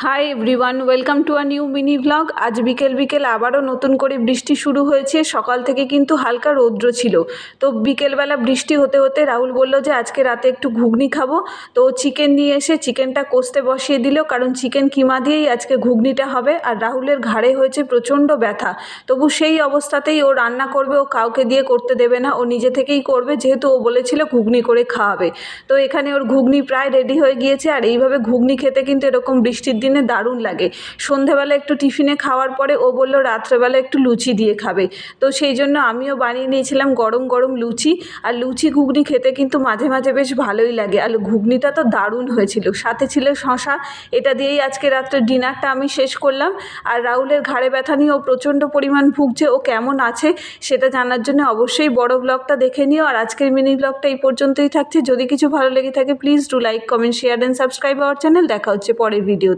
Hi everyone, welcome to a new mini vlog. আজ বিকেল বিকেল আবারও নতুন করে বৃষ্টি শুরু হয়েছে। সকাল থেকে কিন্তু হালকা রৌদ্র ছিল, তো বিকেলবেলা বৃষ্টি হতে হতে রাহুল বলল যে আজকে রাতে একটু ঘুগনি খাবো। তো চিকেন নিয়ে এসে চিকেনটা কষতে বসিয়ে দিল, কারণ চিকেন কিমা দিয়েই আজকে ঘুগনিটা হবে। আর রাহুলের ঘাড়ে হয়েছে প্রচণ্ড ব্যথা, তবু সেই অবস্থাতেই ও রান্না করবে, ও কাউকে দিয়ে করতে দেবে না, ও নিজে থেকেই করবে, যেহেতু ও বলেছিল ঘুগনি করে খাওয়াবে। তো এখানে ওর ঘুগনি প্রায় রেডি হয়ে গিয়েছে। আর এইভাবে ঘুগনি খেতে কিন্তু এরকম বৃষ্টির দিনে দারুণ লাগে। সন্ধেবেলা একটু টিফিনে খাওয়ার পরে ও বলল রাত্রেবেলা একটু লুচি দিয়ে খাবে। তো সেই জন্য আমিও বানিয়ে নিয়েছিলাম গরম গরম লুচি। আর লুচি ঘুগনি খেতে কিন্তু মাঝে মাঝে বেশ ভালোই লাগে। আর ঘুগনিটা তো দারুণ হয়েছিল, সাথে ছিল শশা। এটা দিয়েই আজকে রাত্রে ডিনারটা আমি শেষ করলাম। আর রাহুলের ঘাড়ে ব্যথা নিয়ে ও প্রচণ্ড পরিমাণ ভুগছে। ও কেমন আছে সেটা জানার জন্য অবশ্যই বড় ব্লগটা দেখে নিও। আর আজকের মিনি ব্লগটা এই পর্যন্তই থাকছে। যদি কিছু ভালো লেগে থাকে please do like, comment, share and subscribe our channel. দেখা হচ্ছে পরের ভিডিও।